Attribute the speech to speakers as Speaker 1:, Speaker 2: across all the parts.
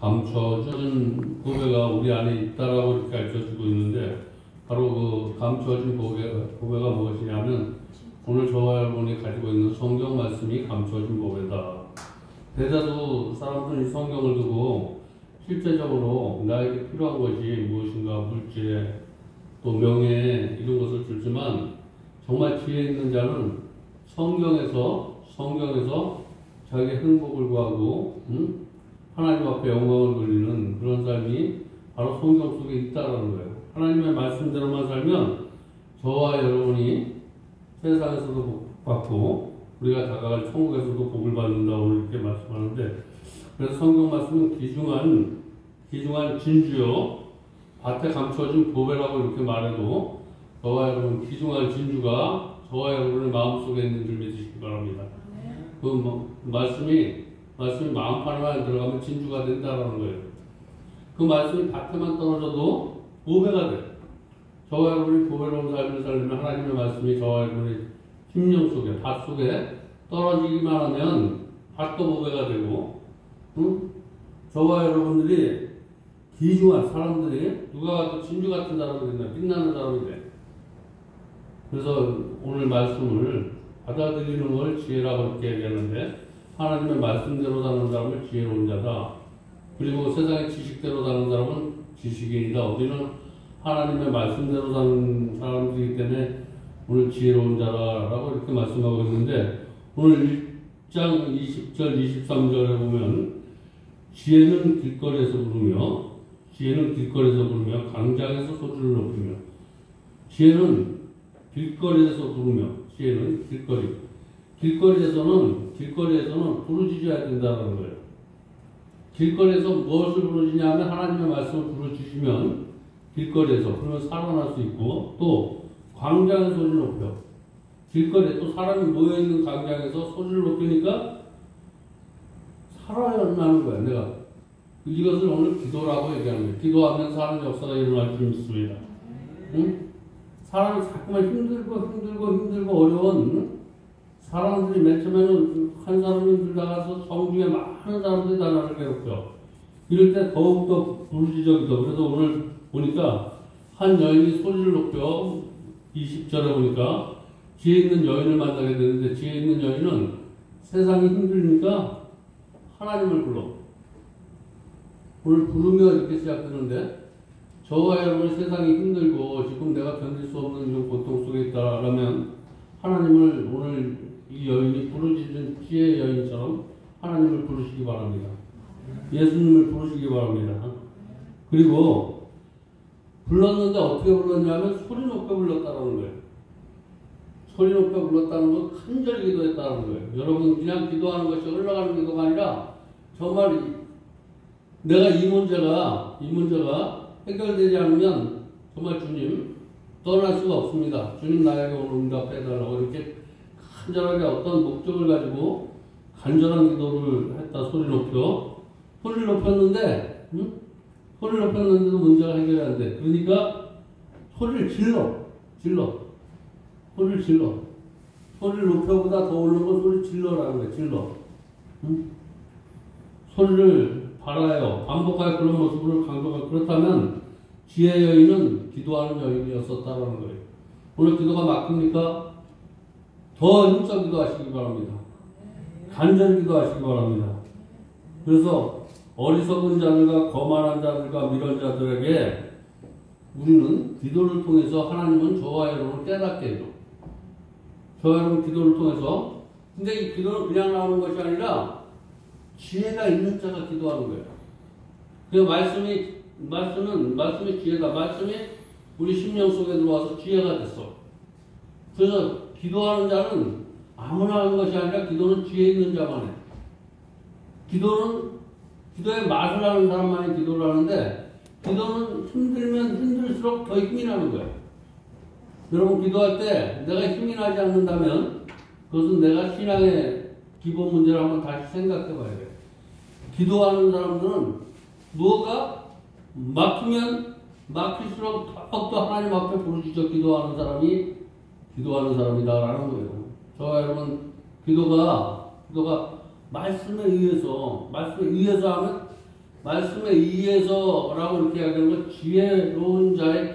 Speaker 1: 감춰진 보배가 우리 안에 있다라고 이렇게 알려주고 있는데, 바로 그 감춰진 보배가 무엇이냐면 오늘 저와 여러분이 가지고 있는 성경 말씀이 감춰진 보배다. 대다수 사람들은 이 성경을 두고 실제적으로 나에게 필요한 것이 무엇인가, 물질에 또 명예 이런 것을 주지만, 정말 지혜 있는 자는 성경에서 자기의 행복을 구하고 하나님 앞에 영광을 돌리는 그런 삶이 바로 성경 속에 있다라는 거예요. 하나님의 말씀대로만 살면 저와 여러분이 세상에서도 복받고 우리가 다가갈 천국에서도 복을 받는다고 이렇게 말씀하는데, 그래서 성경 말씀은 귀중한 진주요, 밭에 감춰진 보배라고 이렇게 말해도 저와 여러분 귀중한 진주가 저와 여러분의 마음속에 있는 줄 믿으시기 바랍니다. 그 말씀이 마음판에만 들어가면 진주가 된다라는 거예요. 그 말씀이 밭에만 떨어져도 보배가 돼. 저와 여러분이 보배로운 삶을 살려면 하나님의 말씀이 저와 여러분의 심령 속에, 밭 속에 떨어지기만 하면 밭도 보배가 되고, 저와 여러분들이 귀중한 사람들이 누가 봐도 진주 같은 사람이 된다. 빛나는 사람이 돼. 그래서 오늘 말씀을 받아들이는 걸 지혜라고 이렇게 얘기하는데, 하나님의 말씀대로 사는 사람을 지혜로운 자다. 그리고 세상의 지식대로 사는 사람은 지식인이다. 우리는 하나님의 말씀대로 사는 사람들이기 때문에 오늘 지혜로운 자라라고 이렇게 말씀하고 있는데, 오늘 1장 20절 23절에 보면 지혜는 길거리에서 부르며 광장에서 소리를 높이며. 지혜는 길거리에서 부르며, 지혜는 길거리에서는 부르짖어야 된다는 거예요. 길거리에서 무엇을 부르짖냐 하면 하나님의 말씀을 부르짖으면 길거리에서 그러면 살아날 수 있고, 또 광장에서 소리를 높여. 길거리에 또 사람이 모여있는 광장에서 소리를 높이니까 살아나는 거야. 내가 이것을 오늘 기도라고 얘기하는 거예요. 기도하면서 하는 역사가 일어날 줄 믿습니다. 사람이 자꾸만 힘들고 어려운 사람들이 맨 처음에는 한 사람이 힘들다가서 성중에 많은 사람들이 다 나를 괴롭혀. 이럴 때 더욱더 부르짖어기도. 그래서 오늘 보니까 한 여인이 소리를 높여 20절에 보니까 지혜 있는 여인을 만나게 되는데, 지혜 있는 여인은 세상이 힘들니까 하나님을 불러. 오늘 부르며 이렇게 시작되는데, 저와 여러분이 세상이 힘들고 지금 내가 견딜 수 없는 이런 고통 속에 있다라면 하나님을 오늘 이 여인이 부르짖은 지혜의 여인처럼 하나님을 부르시기 바랍니다. 예수님을 부르시기 바랍니다. 그리고 불렀는데 어떻게 불렀냐면 소리 높여 불렀다는 거예요. 소리 높여 불렀다는 건 간절히 기도했다는 거예요. 여러분, 그냥 기도하는 것이 흘러가는 기도가 아니라 정말 내가 이 문제가 해결되지 않으면 정말 주님 떠날 수가 없습니다. 주님 나에게 오늘 응답해달라고 이렇게 간절하게 어떤 목적을 가지고 간절한 기도를 했다. 소리를 높였는데 소리를 높였는데도 문제가 해결이 안 돼. 그러니까 소리를 질러. 소리를 높여보다 더 오르는 건 소리 질러라는 거야. 질러. 소리를 발하여 반복하여 그런 모습을 강조하고, 그렇다면 지혜 여인은 기도하는 여인이었었다는 거예요. 오늘 기도가 막힙니까? 더 힘써 기도하시기 바랍니다. 간절히 기도하시기 바랍니다. 그래서 어리석은 자들과 거만한 자들과 미련 자들에게 우리는 기도를 통해서 하나님은 저와 여러분을 깨닫게 해줘. 저와 여러분 기도를 통해서. 근데 이 기도는 그냥 나오는 것이 아니라 지혜가 있는 자가 기도하는 거예요. 그 말씀이 지혜다. 말씀이 우리 심령 속에 들어와서 지혜가 됐어. 그래서 기도하는 자는 아무나 하는 것이 아니라 기도는 지혜 있는 자만 해. 기도의 맛을 아는 사람만이 기도를 하는데, 기도는 힘들면 힘들수록 더 힘이 나는 거예요. 여러분, 기도할 때 내가 힘이 나지 않는다면 그것은 내가 신앙의 기본 문제를 한번 다시 생각해 봐야 돼요. 기도하는 사람들은 무엇가 막히면 막힐수록 더욱더 하나님 앞에 부르짖어 기도하는 사람이 기도하는 사람이다라는 거예요. 저와 여러분, 기도가 말씀에 의해서 하면 말씀에 의해서라고 이렇게 이야기하는 건 지혜로운 자의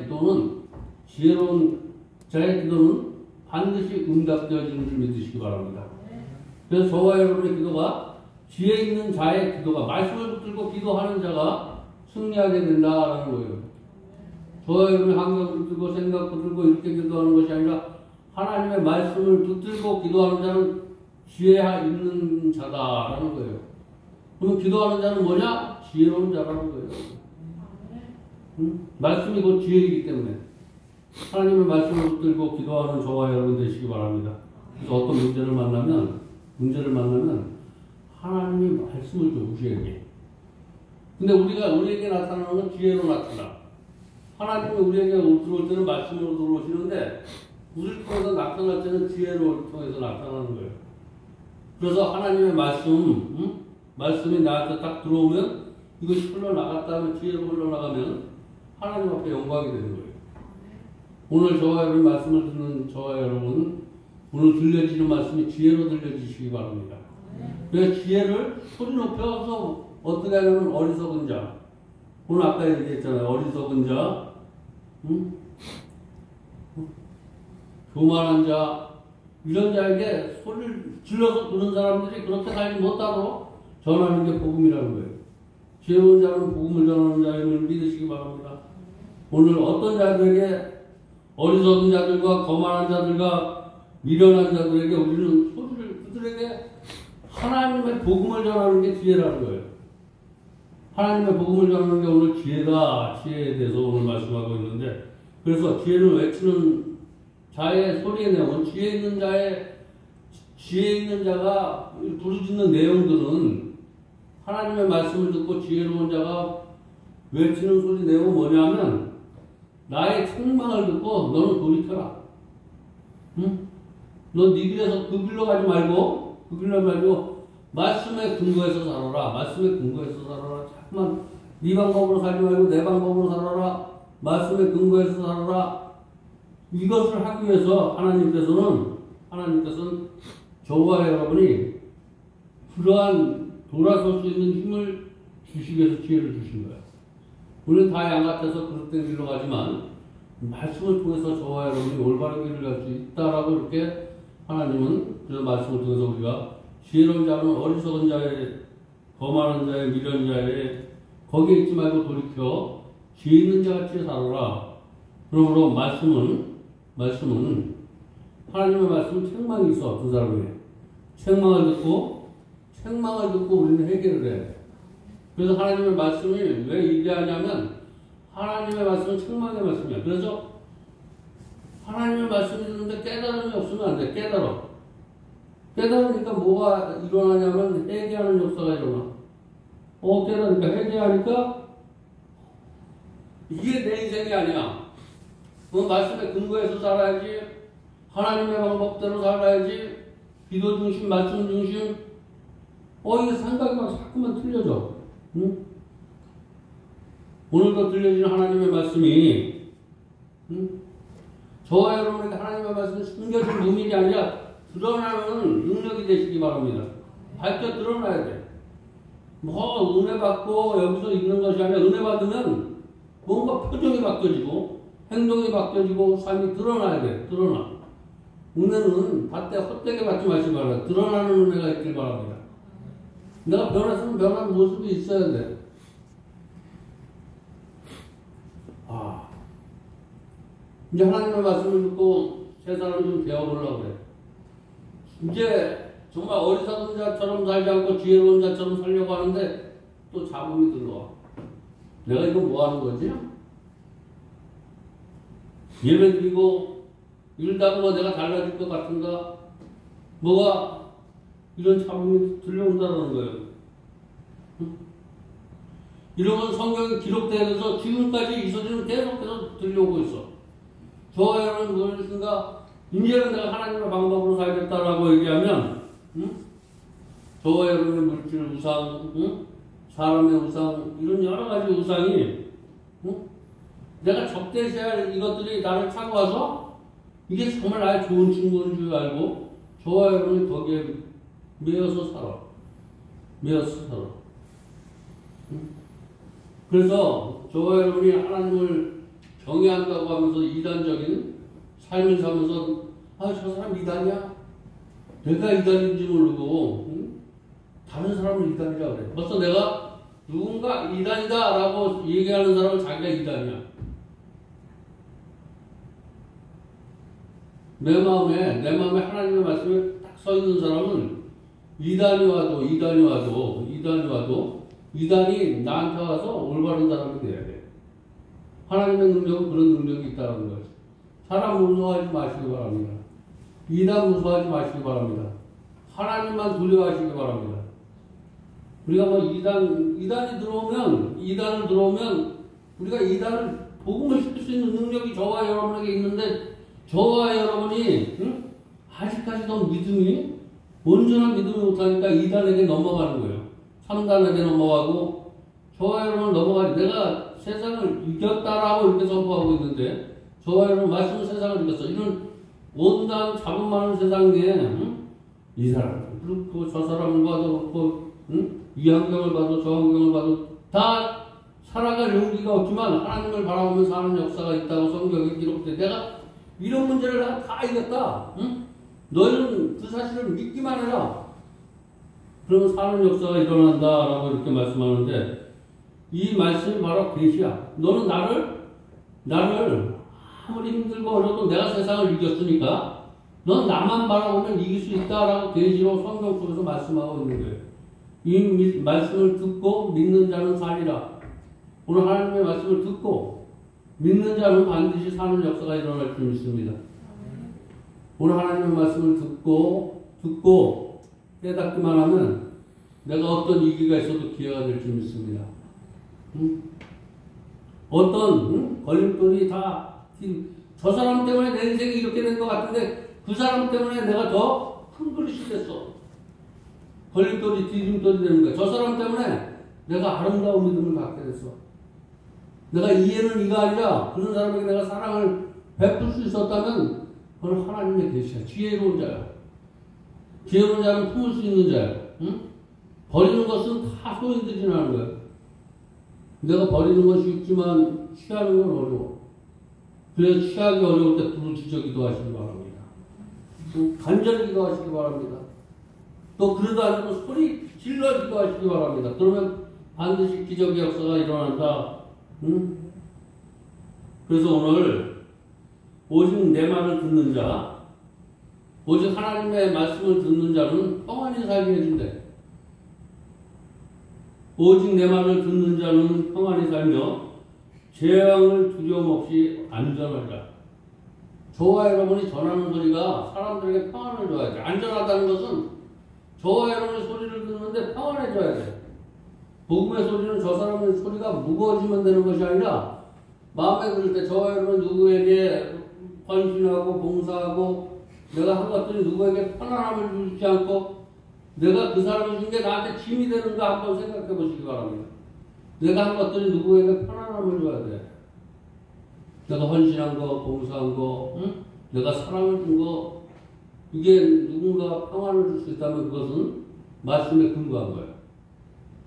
Speaker 1: 기도는 반드시 응답되어지는 줄 믿으시기 바랍니다. 그래서 저와 여러분의 기도가 지혜 있는 자의 기도가 말씀을 붙들고 기도하는 자가 승리하게 된다라는 거예요. 저와 여러분이 환경 붙들고 생각 붙들고 이렇게 기도하는 것이 아니라 하나님의 말씀을 붙들고 기도하는 자는 지혜 있는 자다라는 거예요. 그럼 기도하는 자는 뭐냐? 지혜로운 자라는 거예요. 말씀이 곧 지혜이기 때문에 하나님의 말씀을 붙들고 기도하는 저와 여러분 되시기 바랍니다. 그래서 어떤 문제를 만나면 하나님이 말씀을 줘 우리에게. 근데 우리에게 나타나는 건 지혜로 나타나. 하나님이 우리에게 들어올 때는 말씀으로 들어오시는데 우리를 통해서 나타날 때는 지혜로 통해서 나타나는 거예요. 그래서 하나님의 말씀이 나한테 딱 들어오면 이것이 흘러나갔다면 지혜로 흘러나가면 하나님 앞에 영광이 되는 거예요. 오늘 저와 여러분 말씀을 듣는 저와 여러분 오늘 들려지는 말씀이 지혜로 들려지시기 바랍니다. 그래서 지혜를 소리 높여서 어떻게 하냐면 어리석은 자 오늘 아까 얘기했잖아요. 어리석은 자 교만한 자 이런 자에게 소리를 질러서 부는 사람들이 그렇게 살지 못하도록 전하는 게 복음이라는 거예요. 지혜로운 자는 복음을 전하는 자임을 믿으시기 바랍니다. 오늘 어떤 자들에게 어리석은 자들과 거만한 자들과 미련한 자들에게 우리는 소리를 그들에게 하나님의 복음을 전하는 게 지혜라는 거예요. 하나님의 복음을 전하는 게 오늘 지혜다. 지혜에 대해서 오늘 말씀하고 있는데 그래서 지혜를 외치는 자의 소리의 내용은 지혜 있는 자가 부르짖는 내용들은 하나님의 말씀을 듣고 지혜로운 자가 외치는 소리 내용은 뭐냐면 나의 책망을 듣고 너는 돌이켜라. 응? 너 네 길에서 그 길로 가지 말고 말씀에 근거해서 살아라. 말씀에 근거해서 살아라. 자꾸만 네 방법으로 살지 말고 내 방법으로 살아라. 말씀에 근거해서 살아라. 이것을 하기 위해서 하나님께서는 저와 여러분이 그러한 돌아설 수 있는 힘을 주시기 위해서 지혜를 주신 거예요. 우리는 다 양같아서 그릇된 길로 가지만 말씀을 통해서 저와 여러분이 올바른 길을 갈 수 있다라고 이렇게 하나님은 그래서 말씀을 통해서 우리가 지혜로운 자는 어리석은 자의 거만한 자의 미련한 자의 거기에 있지 말고 돌이켜 지혜 있는 자같이 살아라. 그러므로 말씀은 하나님의 말씀은 책망이 있어. 어떤 사람에게 책망을 듣고 우리는 해결을 해. 그래서 하나님의 말씀이 왜 위대하냐면 하나님의 말씀은 책망의 말씀이야. 그래서 하나님의 말씀이 있는데 깨달음이 없으면 안 돼. 깨달으니까 뭐가 일어나냐면 회개하는 역사가 일어나. 깨달으니까 회개하니까 이게 내 인생이 아니야. 그 말씀에 근거해서 살아야지. 하나님의 방법대로 살아야지. 기도 중심, 말씀 중심. 이게 생각이 막 자꾸만 틀려져. 응? 오늘도 들려지는 하나님의 말씀이 저와 여러분에게 하나님의 말씀이 숨겨진 비밀이 아니라 드러나는 능력이 되시기 바랍니다. 밝혀 드러나야 돼. 은혜 받고 여기서 있는 것이 아니라 은혜 받으면 뭔가 표정이 바뀌어지고 행동이 바뀌어지고 삶이 드러나야 돼. 드러나. 은혜는 받되 헛되게 받지 마시기 바랍니다. 드러나는 은혜가 있길 바랍니다. 내가 변했으면 변한 모습이 있어야 돼. 이제 하나님의 말씀을 듣고 세상을 좀 배워보려고 그래. 이제 정말 어리석은 자처럼 살지 않고 지혜로운 자처럼 살려고 하는데 또 잡음이 들어와. 내가 이거 뭐 하는 거지? 예배 드리고 일다가 뭐 내가 달라질 것 같은가? 뭐가 이런 잡음이 들려온다는 거예요. 이런 건 성경에 기록되어서 지금까지 이 소리는 계속해서 들려오고 있어. 저와 여러분 무엇인가 이제는 내가 하나님의 방법으로 살겠다라고 얘기하면 저와 여러분의 물질 우상, 사람의 우상 이런 여러 가지 우상이 내가 적대시해야 할 이것들이 나를 차고 와서 이게 정말 나의 좋은 친구인 줄 알고 저와 여러분이 거기에 매여서 살아. 그래서 저와 여러분이 하나님을 경외한다고 하면서 이단적인 삶을 살면서 저 사람 이단이야? 내가 이단인지 모르고 다른 사람을 이단이라고 그래. 벌써 내가 누군가 이단이다 라고 얘기하는 사람은 자기가 이단이야. 내 마음에 하나님의 말씀에 딱 서 있는 사람은 이단이 나한테 와서 올바른 사람이 돼야 돼. 하나님의 능력은 그런 능력이 있다는 거예요. 사람 무서워하지 마시기 바랍니다. 이단 무서워하지 마시기 바랍니다. 하나님만 두려워하시기 바랍니다. 우리가 뭐 이단을 들어오면 우리가 이단을 복음을 시킬 수 있는 능력이 저와 여러분에게 있는데 저와 여러분이 아직까지도 믿음이 온전한 믿음이 못하니까 이단에게 넘어가는 거예요. 3단에게 넘어가고 저와 여러분 넘어가지. 내가 세상을 이겼다라고 이렇게 선포하고 있는데 저와 여러분 말씀은 세상을 이겼어. 이런 온단 자본 많은 세상에 이 사람 그렇고 저 사람을 봐도 그렇고 이 환경을 봐도 저 환경을 봐도 다 살아갈 용기가 없지만 하나님을 바라보면서 사는 역사가 있다고 성경에 기록돼. 내가 이런 문제를 다 이겼다. 너희는 그 사실을 믿기만 해라. 그러면 사는 역사가 일어난다라고 이렇게 말씀하는데 이 말씀이 바로 계시야. 너는 나를 아무리 힘들고 어려도 내가 세상을 이겼으니까 넌 나만 바라보면 이길 수 있다라고 계시로 성경 속에서 말씀하고 있는 거예요. 이 말씀을 듣고 믿는 자는 살리라. 오늘 하나님의 말씀을 듣고 믿는 자는 반드시 사는 역사가 일어날 줄 믿습니다. 오늘 하나님의 말씀을 듣고 깨닫기만 하면 내가 어떤 위기가 있어도 기회가 될 줄 믿습니다. 어떤 걸림돌이 다 저 사람 때문에 내 인생이 이렇게 된 것 같은데 그 사람 때문에 내가 더 큰 그릇이 됐어. 걸림돌이 디딤돌이 되는 거야. 저 사람 때문에 내가 아름다운 믿음을 갖게 됐어. 내가 이해는 이가 아니라 그런 사람에게 내가 사랑을 베풀 수 있었다면 그건 하나님의 계시야. 지혜로운 자야. 지혜로운 자는 품을 수 있는 자야. 버리는 것은 다 소인되지 않은 거야. 내가 버리는 건 쉽지만 취하는 건 어려워. 그래서 취하기 어려울 때 부르짖어 기도하시기 바랍니다. 간절히 기도하시기 바랍니다. 또 그러다 않으면 소리 질러 기도하시기 바랍니다. 그러면 반드시 기적의 역사가 일어난다. 그래서 오늘 오직 내 말을 듣는 자, 오직 하나님의 말씀을 듣는 자는 평안히 살게 해준대. 오직 내 말을 듣는 자는 평안히 살며 재앙을 두려움 없이 안전하리라. 저와 여러분이 전하는 소리가 사람들에게 평안을 줘야 돼. 안전하다는 것은 저와 여러분의 소리를 듣는데 평안해져야 돼. 복음의 소리는 저 사람의 소리가 무거워지면 되는 것이 아니라 마음에 들 때 저와 여러분 누구에게 헌신하고 봉사하고 내가 한 것들이 누구에게 편안함을 주지 않고 내가 그 사람을 준 게 나한테 짐이 되는가 한번 생각해 보시기 바랍니다. 내가 한 것들이 누구에게 편안함을 줘야 돼. 내가 헌신한 거, 봉사한 거, 내가 사랑을 준 거, 이게 누군가가 평안을 줄 수 있다면 그것은 말씀에 근거한 거예요.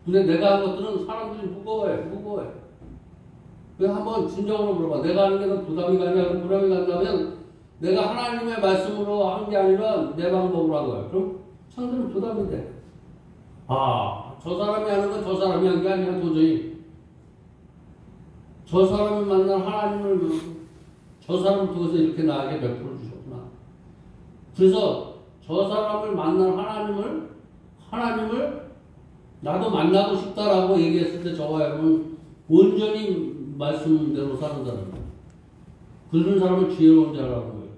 Speaker 1: 근데 내가 한 것들은 사람들이 무거워해. 그래서 한번 진정으로 물어봐. 내가 하는 게 더 부담이 가냐, 부담이 간다면 내가 하나님의 말씀으로 한 게 아니라 내 방법으로 한 거야. 그럼 상대는 부담이 돼. 저 사람이 하는 건 저 사람이 한 게 아니야, 도저히. 저 사람이 만난 하나님을, 저 사람을 통해서 이렇게 나에게 베풀어 주셨구나. 그래서 저 사람을 만난 하나님을 나도 만나고 싶다라고 얘기했을 때 저와 여러분 온전히 말씀대로 사는 사람이에요. 그런 사람을 지혜로운 자라는 거예요.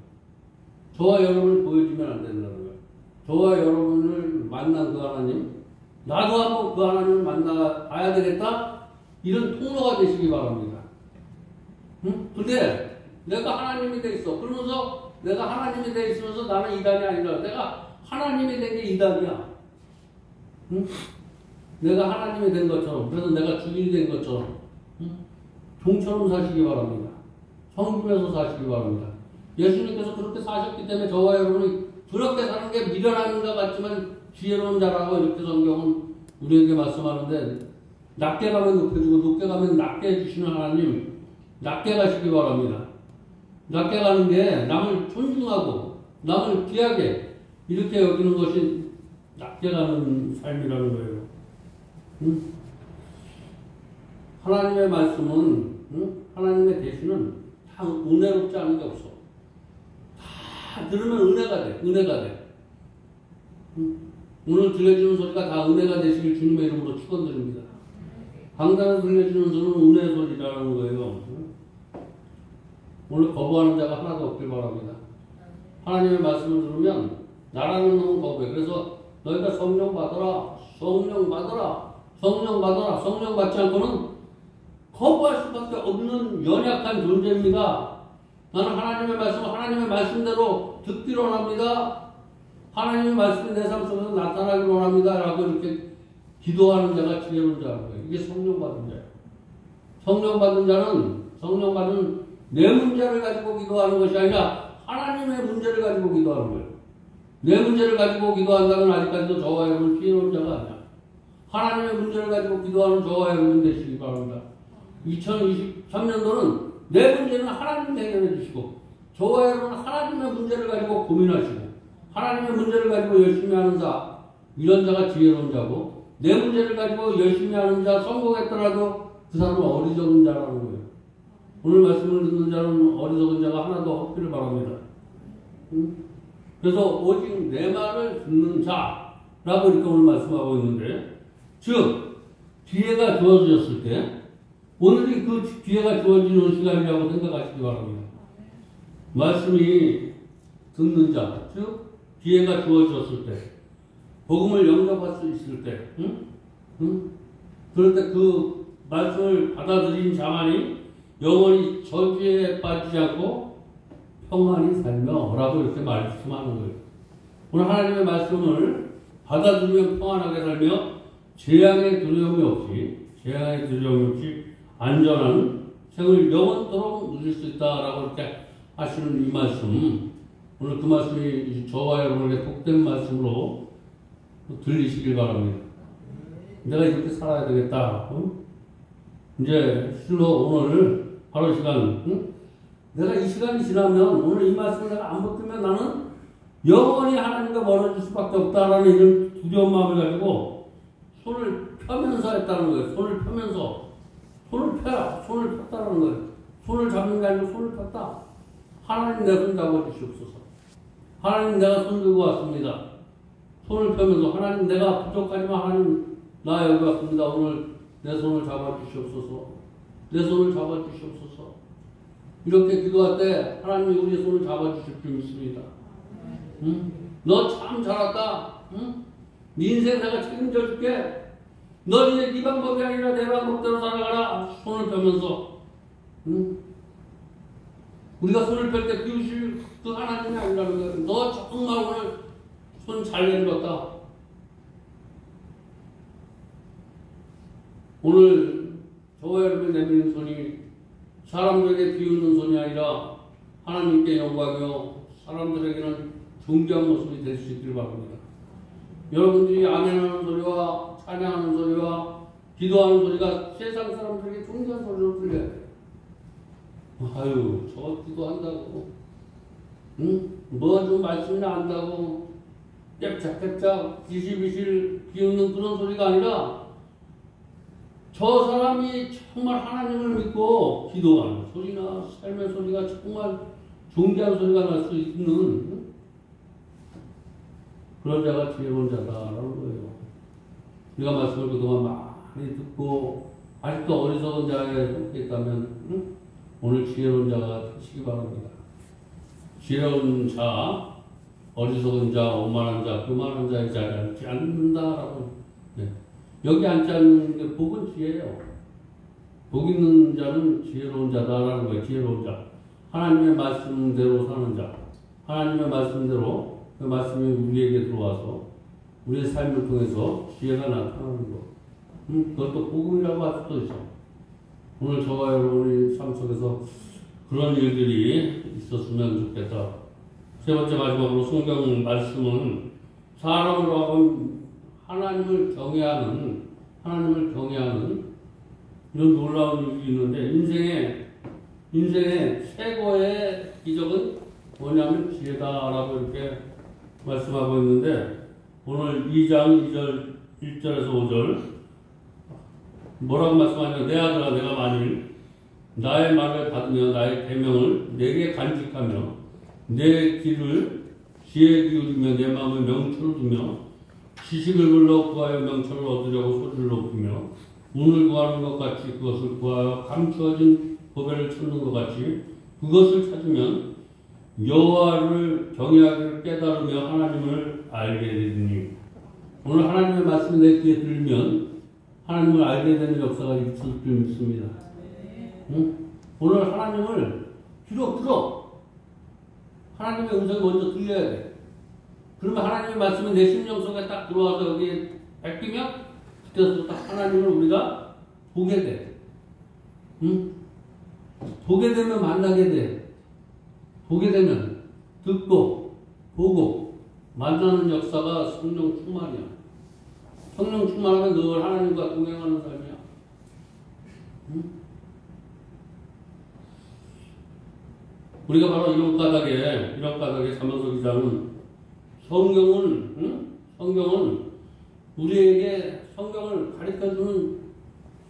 Speaker 1: 저와 여러분을 보여주면 안 된다는 거예요. 저와 여러분을 만난 그 하나님, 나도 한번 그 하나님을 만나봐야 되겠다? 이런 통로가 되시기 바랍니다. 근데 내가 하나님이 돼 있어. 그러면서 내가 하나님이 돼 있으면서 나는 이단이 아니라 내가 하나님이 된 게 이단이야. 내가 하나님이 된 것처럼, 그래서 내가 주인이 된 것처럼 종처럼 사시기 바랍니다. 성품에서 사시기 바랍니다. 예수님께서 그렇게 사셨기 때문에 저와 여러분이 그렇게 사는 게 미련한 것 같지만 지혜로운 자라고 이렇게 성경은 우리에게 말씀하는데 낮게 가면 높여주고 높게 가면 낮게 해주시는 하나님 낮게 가시기 바랍니다. 낮게 가는 게 남을 존중하고 남을 귀하게 이렇게 여기는 것이 낮게 가는 삶이라는 거예요. 응? 하나님의 말씀은 하나님의 계시는 다 은혜롭지 않은 게 없어. 다 들으면 은혜가 돼. 은혜가 돼. 오늘 들려주는 소리가 다 은혜가 되시길 주님의 이름으로 축원드립니다. 강단에서 들려주는 소리는 은혜의 소리라는 거예요. 오늘 거부하는 자가 하나도 없길 바랍니다. 하나님의 말씀을 들으면 나라는 놈은 거부해. 그래서 너희가 성령 받아라, 성령 받아라, 성령 받아라, 성령 받지 않고는 거부할 수밖에 없는 연약한 존재입니다. 나는 하나님의 말씀을 하나님의 말씀대로 듣기로 원합니다. 하나님의 말씀이 내 삶 속에서 나타나기로 원합니다. 라고 이렇게 기도하는 자가 지혜로운 자라는 거예요. 이게 성령 받은 자예요. 성령 받은 자는 성령 받은 내 문제를 가지고 기도하는 것이 아니라 하나님의 문제를 가지고 기도하는 거예요. 내 문제를 가지고 기도한다면 아직까지도 저와 여러분 지혜로운 자가 아니야. 하나님의 문제를 가지고 기도하는 저와 여러분 되시기 바랍니다. 2023년도는 내 문제는 하나님 해결해 주시고 저와 여러분 하나님의 문제를 가지고 고민하시고 하나님의 문제를 가지고 열심히 하는 자, 이런 자가 지혜로운 자고 내 문제를 가지고 열심히 하는 자, 성공했더라도 그 사람은 어리석은 자라는 거예요. 오늘 말씀을 듣는 자는 어리석은 자가 하나도 없기를 바랍니다. 그래서 오직 내 말을 듣는 자라고 이렇게 오늘 말씀하고 있는데, 즉 기회가 주어졌을 때 오늘이 그 기회가 주어지는 시간이라고 생각하시기 바랍니다. 말씀이 듣는 자, 즉 기회가 주어졌을 때, 복음을 영접할 수 있을 때, 그럴 때 그 말씀을 받아들인 자만이 영원히 저주에 빠지지 않고 평안히 살며 라고 이렇게 말씀하는 거예요. 오늘 하나님의 말씀을 받아들이면 평안하게 살며 재앙의 두려움이 없이 안전한 생을 영원토록 누릴 수 있다라고 이렇게 하시는 이 말씀, 오늘 그 말씀이 저와 여러분에게 복된 말씀으로 들리시길 바랍니다. 내가 이렇게 살아야 되겠다. 이제 실로 오늘 바로 시간, 내가 이 시간이 지나면 오늘 이 말씀을 내가 안 붙들면 나는 영원히 하나님과 멀어질 수밖에 없다라는 이런 두려운 마음을 가지고 손을 펴면서 했다는 거예요. 손을 펴면서. 손을 펴라. 손을 폈다는 거예요. 손을 잡는 게 아니고 손을 폈다. 하나님 내 손 잡아주시옵소서. 하나님 내가 손 들고 왔습니다. 손을 펴면서 하나님 내가 부족하지만 하나님 나 여기 왔습니다. 오늘 내 손을 잡아주시옵소서. 내 손을 잡아주시옵소서. 이렇게 기도할 때 하나님이 우리의 손을 잡아주실 줄 믿습니다. 응? 너 참 잘했다. 응? 네 인생 내가 책임져 줄게. 너 이제 네 방법이 아니라 내 방법대로 살아가라. 손을 펴면서. 응? 우리가 손을 펼 때 비우실 그 하나님이 아니라는 거예요. 너 정말 오늘 손 잘 내밀었다. 오늘 저와 여러분이 내미는 손이 사람들에게 비웃는 손이 아니라 하나님께 영광이요 사람들에게는 존귀한 모습이 될 수 있기를 바랍니다. 여러분들이 아멘하는 소리와 찬양하는 소리와 기도하는 소리가 세상 사람들에게 존귀한 소리로 들려야 돼요. 아유, 저 기도한다고, 응? 뭐 좀 말씀이나 한다고, 깨짝깨짝, 비실비실 비웃는 그런 소리가 아니라, 저 사람이 정말 하나님을 믿고 기도하는 소리나 삶의 소리가 정말 존귀한 소리가 날 수 있는 그런 자가 지혜로운 자다라는 거예요. 우리가 말씀을 그동안 많이 듣고 아직도 어리석은 자에 속해 있다면 오늘 지혜로운 자가 되시기 바랍니다. 지혜로운 자, 어리석은 자, 오만한 자, 교만한 자의 자리에 앉지 않는다라고. 네. 여기 앉지 않는 게 복은 지혜예요. 복 있는 자는 지혜로운 자다라는 거예요. 지혜로운 자. 하나님의 말씀대로 사는 자. 하나님의 말씀대로 그 말씀이 우리에게 들어와서 우리의 삶을 통해서 지혜가 나타나는 것. 그것도 복음이라고 할 수도 있어. 오늘 저와 여러분의 삶 속에서 그런 일들이 있었으면 좋겠다. 세 번째 마지막으로 성경 말씀은 사람으로 하여금 하나님을 경외하는 하나님을 경외하는 이런 놀라운 일이 있는데 인생의 최고의 기적은 뭐냐면 지혜다라고 이렇게 말씀하고 있는데 오늘 2장 2절 1절에서 5절 뭐라고 말씀하냐. 내 아들아 내가 만일 나의 말을 받으며 나의 계명을 내게 간직하며 내 길을 지혜 기울이며 내 마음에 명철을 두며 지식을 불러 구하여 명철을 얻으려고 소리를 높이며 운을 구하는 것 같이 그것을 구하여 감추어진 보배를 찾는 것 같이 그것을 찾으면 여호와를 경외하기를 깨달으며 하나님을 알게 되리니. 오늘 하나님의 말씀이 내 귀에 들리면 하나님을 알게 되는 역사가 있을 줄 믿습니다. 응? 오늘 하나님을 귀로 들어. 하나님의 음성이 먼저 들려야 돼. 그러면 하나님의 말씀이 내 심령 속에 딱 들어와서 여기에 뺏기면 그때부터 딱 하나님을 우리가 보게 돼. 응? 보게 되면 만나게 돼. 보게 되면 듣고 보고 만나는 역사가 성령 충만이야. 성령 충만하면 늘 하나님과 동행하는 삶이야. 응? 우리가 바로 이런 까닭에 잠언서 기자는 성경은 우리에게 성경을 가르쳐주는,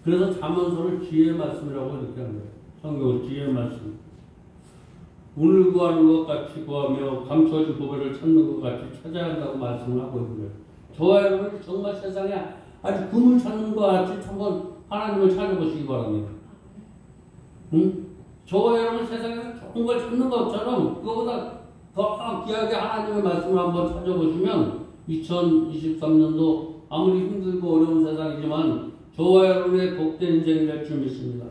Speaker 1: 그래서 잠언서를 지혜의 말씀이라고 이렇게 합니다. 성경을 지혜의 말씀. 운을 구하는 것 같이 구하며 감추어진 보배를 찾는 것 같이 찾아야 한다고 말씀을 하고 있고요. 저와 여러분 정말 세상에 아주 금을 찾는 것 같이 한번 하나님을 찾아보시기 바랍니다. 응? 저와 여러분 세상에서 좋은 걸 찾는 것처럼 그거보다 더 귀하게 하나님의 말씀을 한번 찾아보시면 2023년도 아무리 힘들고 어려운 세상이지만 저와 여러분의 복된 인생이 될 줄 믿습니다.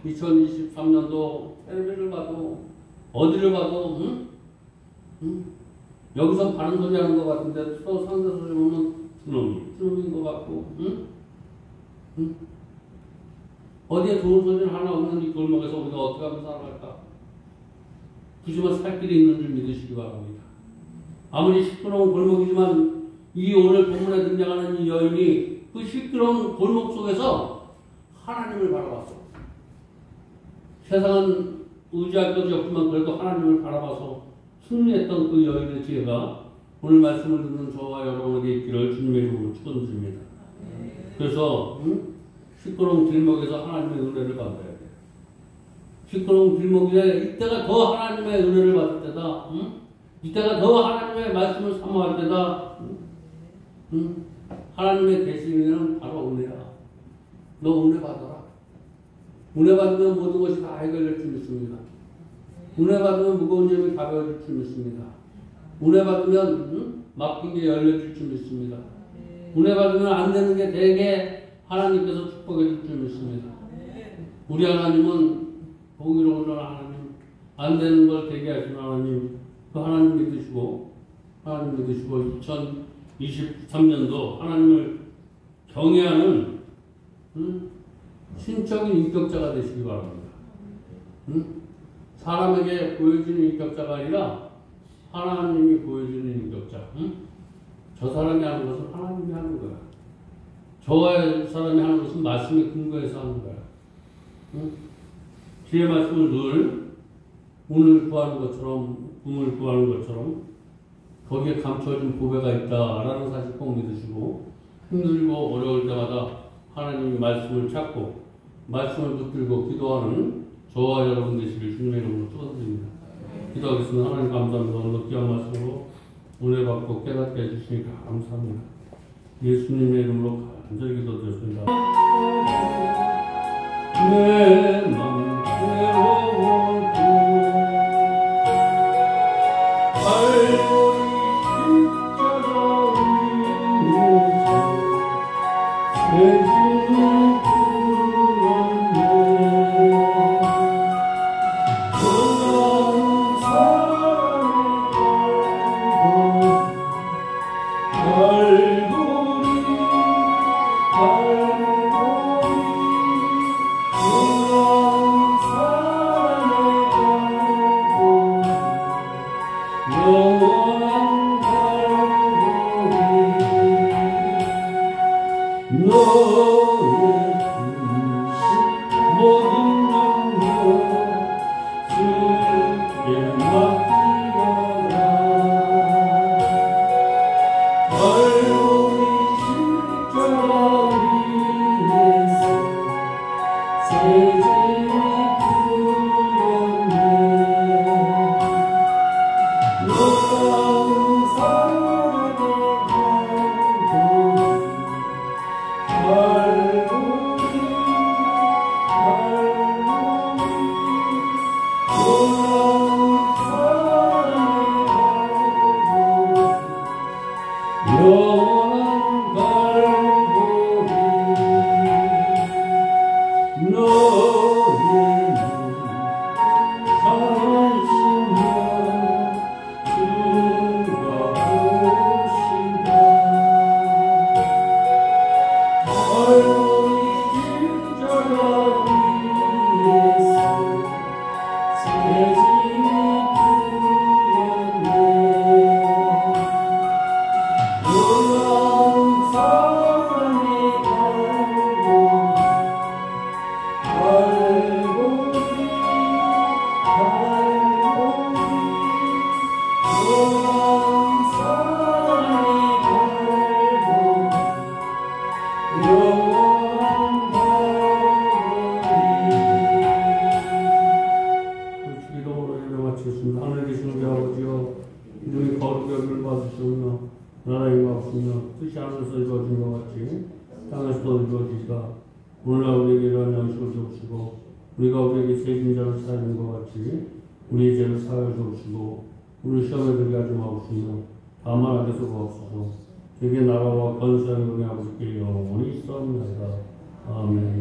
Speaker 1: 2023년도 텔레비를 봐도 어디를 봐도 여기서 바른 소리 하는 것 같은데 또 상대 소리 보면 드럼인 것 같고 어디에 좋은 소리는 하나 없는 이 골목에서 우리가 어떻게 하면 살아갈까? 그지만 살 길이 있는 줄 믿으시기 바랍니다. 아무리 시끄러운 골목이지만 이 오늘 본문에 등장하는 이 여인이 그 시끄러운 골목 속에서 하나님을 바라봤어. 세상은 의지할 것이 없지만 그래도 하나님을 바라봐서 승리했던 그 여인의 지혜가 오늘 말씀을 듣는 저와 여러분에게 있기를 주님의 이름으로 축원드립니다. 그래서 시끄러운 길목에서 하나님의 은혜를 받아야 돼. 시끄러운 길목에 이때가 더 하나님의 은혜를 받을 때다. 이때가 더 하나님의 말씀을 사모할 때다. 하나님의 계시는 바로 은혜야. 너 은혜 받아라. 은혜 받으면 모든 것이 다 해결될 줄 믿습니다. 은혜 받으면 무거운 점이 가벼워질 줄 믿습니다. 은혜 받으면 막힌 게 열려질 줄 믿습니다. 은혜 받으면 안 되는 게 되게 하나님께서 축복해 줄 줄 믿습니다. 우리 하나님은 보기로운 하나님, 안 되는 걸 되게 하시는 하나님, 그 하나님 믿으시고 2023년도 하나님을 경외하는 신적인 인격자가 되시기 바랍니다. 사람에게 보여주는 인격자가 아니라 하나님이 보여주는 인격자. 저 사람이 하는 것은 하나님이 하는 거야. 저와 사람이 하는 것은 말씀에 근거해서 하는 거야. 지혜 말씀을 늘 운을 구하는 것처럼, 꿈을 구하는 것처럼 거기에 감춰진 보배가 있다라는 사실 꼭 믿으시고 힘들고 어려울 때마다 하나님의 말씀을 찾고 말씀을 붙들고 기도하는 저와 여러분 되시길 주님의 이름으로 축원드립니다. 기도하겠습니다. 하나님 감사합니다. 오늘 귀한 말씀으로 은혜 받고 깨닫게 해주시니까 감사합니다. 예수님의 이름으로 간절히 기도드렸습니다. 내 맘 괴로워도 갈보리 십자가 위에서 죄진을 부르었네. 떠나는 사랑의 갈보리 오늘날 우리에게 이러한 양식을 주옵시고 우리가 우리에게 죄진 자를 사하는 것 같이 우리의 죄를 사하여 주옵시고 우리 시험에 들게 하지 마옵시며 다만 악에서 구하옵소서. 되게 나라와 권세와 영광이 아버지께 영원히 있사옵나이다. 아멘.